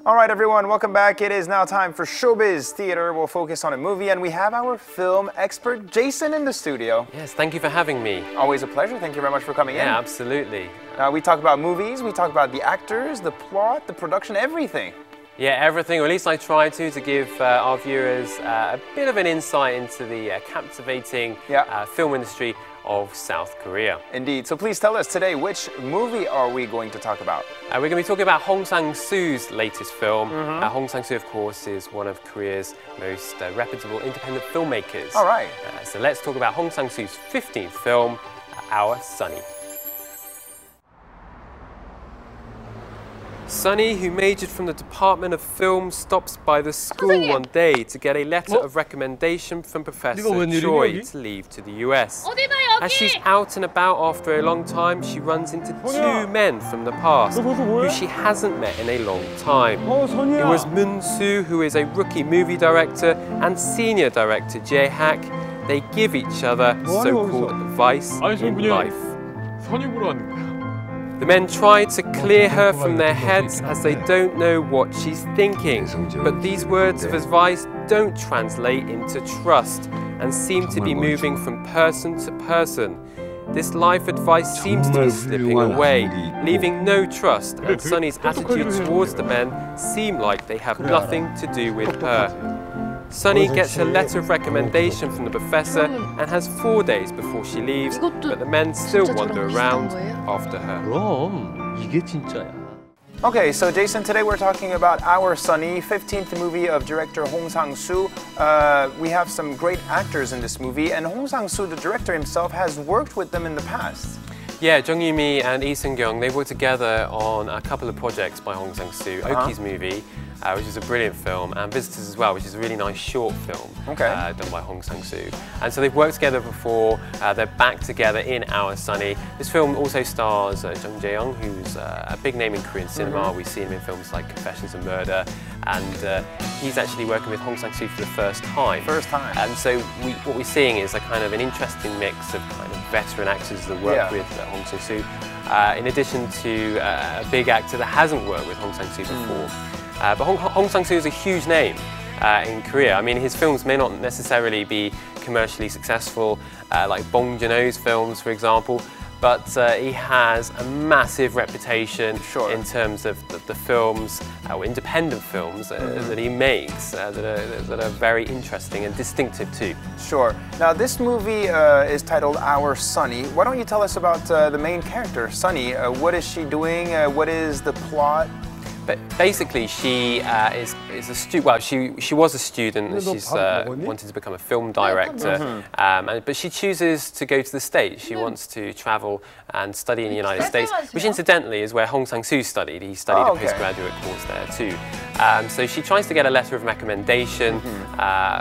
All right, everyone, welcome back. It is now time for Showbiz Theater. We'll focus on a movie, and we have our film expert, Jason, in the studio. Yes, thank you for having me. Always a pleasure. Thank you very much for coming in. Yeah, absolutely. We talk about movies, we talk about the actors, the plot, the production, everything. Yeah, everything, or at least I try to give our viewers a bit of an insight into the captivating film industry of South Korea. Indeed. So please tell us today, which movie are we going to talk about? We're going to be talking about Sang-soo's latest film. Sang-soo, of course, is one of Korea's most reputable independent filmmakers. All right. So let's talk about Sang-soo's 15th film, Our Sunny. Sunny, who majored from the Department of Film, stops by the school one day to get a letter of recommendation from Professor Choi to leave to the US. As she's out and about after a long time, she runs into two men from the past who she hasn't met in a long time. It was Moon-soo, who is a rookie movie director, and senior director Jae-hak. They give each other so-called advice in life. The men try to clear her from their heads as they don't know what she's thinking. But these words of advice don't translate into trust and seem to be moving from person to person. This life advice seems to be slipping away, leaving no trust, and Sunny's attitude towards the men seem like they have nothing to do with her. Sunny gets her letter of recommendation from the professor and has 4 days before she leaves, but the men still wander around after her. Okay, so Jason, today we're talking about Our Sunny, 15th movie of director Sang-soo. We have some great actors in this movie, and Sang-soo, the director himself, has worked with them in the past. Yeah, Jung Yoo-mi and Lee Seung-kyung, they worked together on a couple of projects by Sang-soo. Oki's movie, which is a brilliant film, and Visitors as well, which is a really nice short film done by Sang-soo. And so they've worked together before, they're back together in Our Sunny. This film also stars Jung Jae-young, who's a big name in Korean cinema. We've seen him in films like Confessions of Murder, and he's actually working with Sang-soo for the first time. And so what we're seeing is a kind of an interesting mix of kind of veteran actors that work with Sang-soo, in addition to a big actor that hasn't worked with Sang-soo before. But Sang-soo is a huge name in Korea. I mean, his films may not necessarily be commercially successful, like Bong Joon-ho's films, for example, but he has a massive reputation in terms of the films, or independent films that he makes, that are very interesting and distinctive too. Sure. Now, this movie is titled Our Sunny. Why don't you tell us about the main character, Sunny? What is she doing? What is the plot? But basically, she is a student. Well, she was a student, and she's wanted to become a film director. But she chooses to go to the States. She wants to travel and study in the United States, which incidentally is where Sang-soo studied. He studied a postgraduate course there too. So she tries to get a letter of recommendation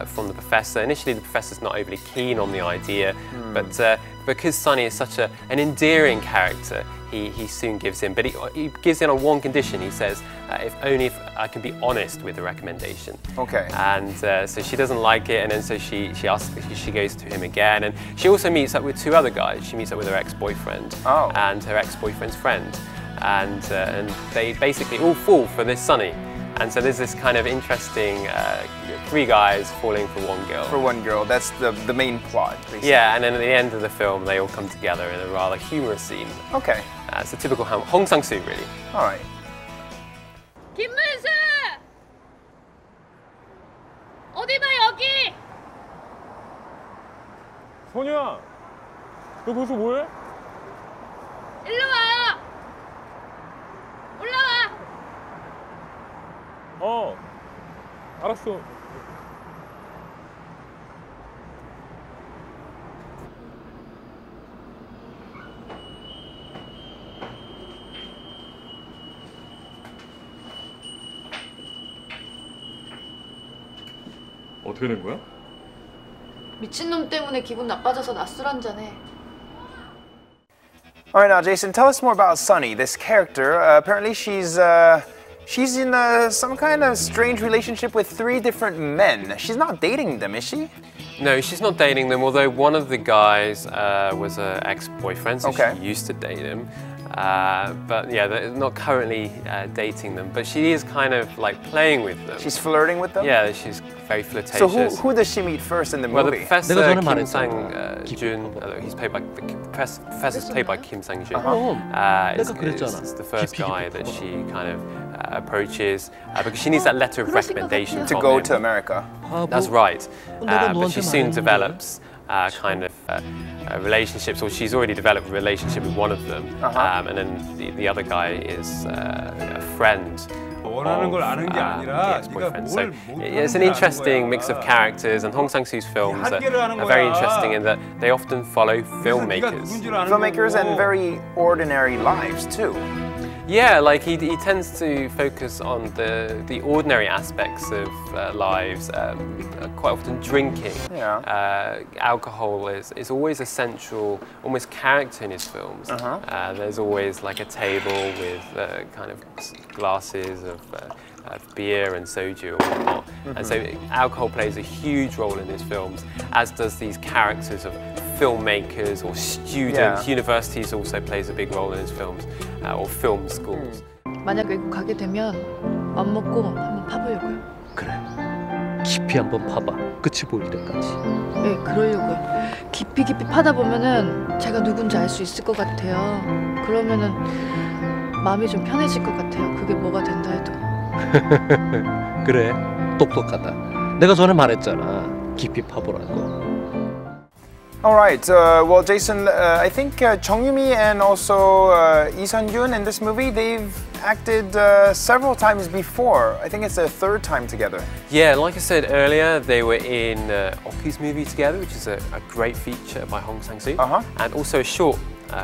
from the professor. Initially, the professor's not overly keen on the idea, but because Sunny is such an endearing character, he soon gives in. But he gives in on one condition. He says, if I can be honest with the recommendation. And so she doesn't like it, and then so she goes to him again. And she also meets up with two other guys. She meets up with her ex-boyfriend and her ex-boyfriend's friend. And they basically all fall for this Sunny. And so there's this kind of interesting three guys falling for one girl. For one girl, that's the main plot, basically. Yeah, and then at the end of the film, they all come together in a rather humorous scene. It's a typical Sang-soo, really. All right. 김문수! 어디 봐, 여기! 선우야, 너 거기서 뭐해? 일로 와! 올라와! 알았어. 어떻게 된 거야? 미친놈 때문에 기분 나빠져서 낮술 한잔해. All right, now Jason, tell us more about Sunny, this character. Apparently she's in some kind of strange relationship with 3 different men. She's not dating them, is she? No, she's not dating them, although one of the guys was an ex-boyfriend, so she used to date him. But yeah, they're not currently dating them. But she is kind of like playing with them. She's flirting with them? Yeah, she's very flirtatious. So who does she meet first in the movie? Well, the professor Kim Sang-jun, he's played by professor's played by Kim Sang-jun. Is the first guy that she kind of approaches because she needs that letter of recommendation to go to America. That's right. But she soon develops kind of relationships, or she's already developed a relationship with one of them, and then the other guy is a friend. Boyfriend. So it's an interesting mix of characters, and Hong Sang-soo's films are very interesting in that they often follow filmmakers. Filmmakers and very ordinary lives too. Yeah, like he tends to focus on the ordinary aspects of lives, quite often drinking. Yeah. Alcohol is always a central, almost character in his films. There's always like a table with kind of glasses of beer and soju and whatnot. And so alcohol plays a huge role in his films, as does these characters of filmmakers or students. Universities also plays a big role in his films, or film schools. 만약 외국 가게 되면 맘 먹고 한번 파보려고요. 그래. 깊이 한번 파봐. 끝이 보일 때까지. 네, 그러려고요. 깊이 파다 보면은 제가 누군지 알 수 있을 것 같아요. 그러면은 마음이 좀 편해질 것 같아요. 그게 뭐가 된다 해도. 그래. 똑똑하다. 내가 전에 말했잖아. 깊이 파보라고. All right. Well, Jason, I think Chung Yoo-mi and also Lee Sun-yoon in this movie, they've acted several times before. I think it's their third time together. Yeah, like I said earlier, they were in Oki's movie together, which is a great feature by Hong Sang-soo, and also a short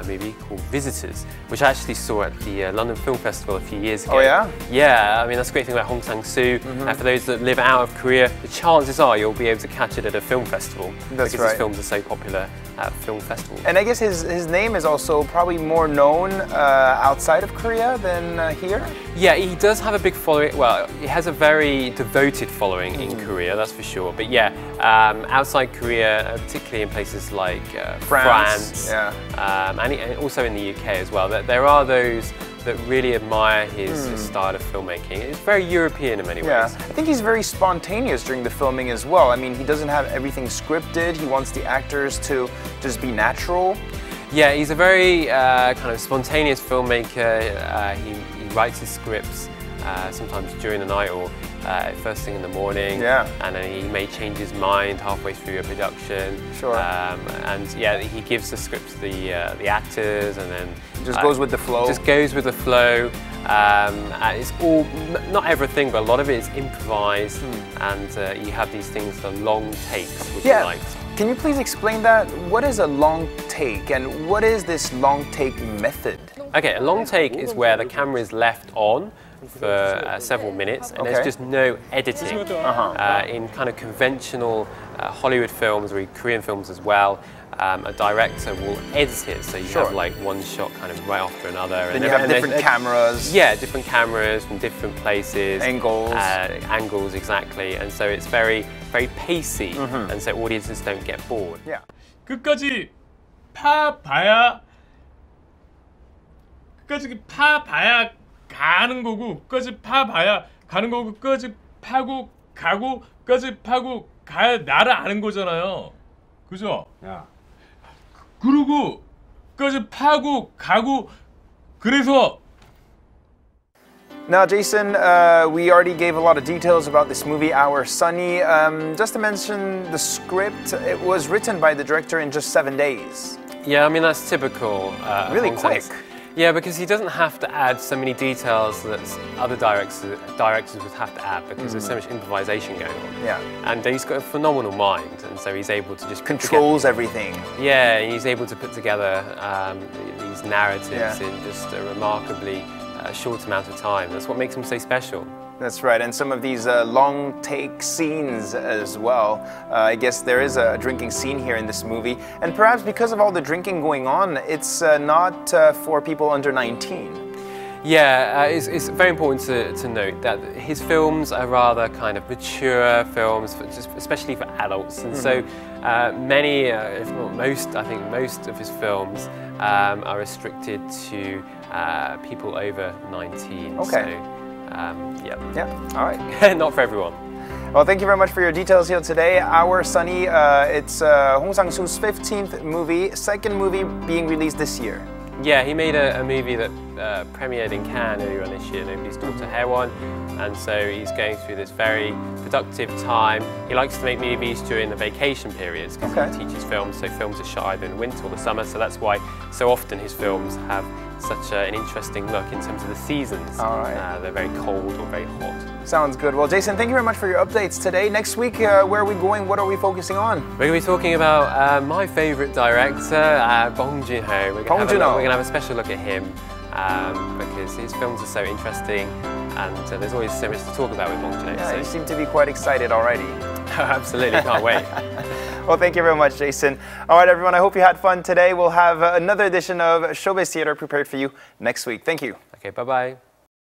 movie called Visitors, which I actually saw at the London Film Festival a few years ago. Oh yeah? Yeah, I mean that's the great thing about Hong Sang-soo. For those that live out of Korea, the chances are you'll be able to catch it at a film festival. That's because his films are so popular at film festivals. And I guess his name is also probably more known outside of Korea than here? Yeah, he does have a big following. Well, he has a very devoted following in Korea, that's for sure. But yeah, outside Korea, particularly in places like France, and also in the UK as well, there are those that really admire his style of filmmaking. It's very European in many ways. Yeah, I think he's very spontaneous during the filming as well. I mean, he doesn't have everything scripted. He wants the actors to just be natural. Yeah, he's a very kind of spontaneous filmmaker. He writes his scripts sometimes during the night or first thing in the morning. Yeah. And then he may change his mind halfway through a production. Sure. And yeah, he gives the script to the actors, and then just goes with the flow. Just goes with the flow. And it's all, not everything, but a lot of it is improvised. And you have these things, the long takes, which I liked. Can you please explain that? What is a long take, and what is this long take method? Okay, a long take is where the camera is left on for several minutes, and there's just no editing. In kind of conventional Hollywood films, or Korean films as well, a director will edit it, so you have like one shot kind of right after another. And you have different cameras. Yeah, different cameras from different places. Angles. Angles, exactly. And so it's very, very pacey, and so audiences don't get bored. Yeah. 끝까지 파봐야 가는 거고, 끝까지 파봐야 가는 거고, 끝까지 파고 가고, 끝까지 파고 가야 나를 아는 거잖아요. 그죠? 야. 그리고 끝까지 파고 가고 그래서. Now, Jason, we already gave a lot of details about this movie, Our Sunny. Just to mention the script, it was written by the director in just 7 days. Yeah, I mean, that's typical. Really quick. Yeah, because he doesn't have to add so many details that other directors would have to add, because there's so much improvisation going on. Yeah. And he's got a phenomenal mind, and so he's able to just controls everything. Yeah, he's able to put together these narratives in just a remarkably short amount of time. That's what makes him so special. That's right, and some of these long take scenes as well. I guess there is a drinking scene here in this movie, and perhaps because of all the drinking going on, it's not for people under 19. Yeah, it's very important to note that his films are rather kind of mature films, especially for adults, and so Many, if not most, I think most of his films are restricted to people over 19. Okay. So, yeah. Yeah, all right. Not for everyone. Well, thank you very much for your details here today. Our Sunny, it's Hong Sang-soo's 15th movie, second movie being released this year. Yeah, he made a movie that premiered in Cannes earlier on this year, Nobody's Daughter Haewon, and so he's going through this very productive time. He likes to make movies during the vacation periods because he teaches films, so films are shot either in winter or the summer, so that's why so often his films have such an interesting look in terms of the seasons. All right. They're very cold or very hot. Sounds good. Well, Jason, thank you very much for your updates today. Next week, where are we going? What are we focusing on? We're going to be talking about my favourite director, Bong Joon-ho. We're going to have a special look at him because his films are so interesting and there's always so much to talk about with Bong Joon-ho. Yeah, you seem to be quite excited already. Absolutely, can't wait. Well, thank you very much, Jason. All right, everyone, I hope you had fun today. We'll have another edition of Showbiz Theater prepared for you next week. Thank you. Okay, bye-bye.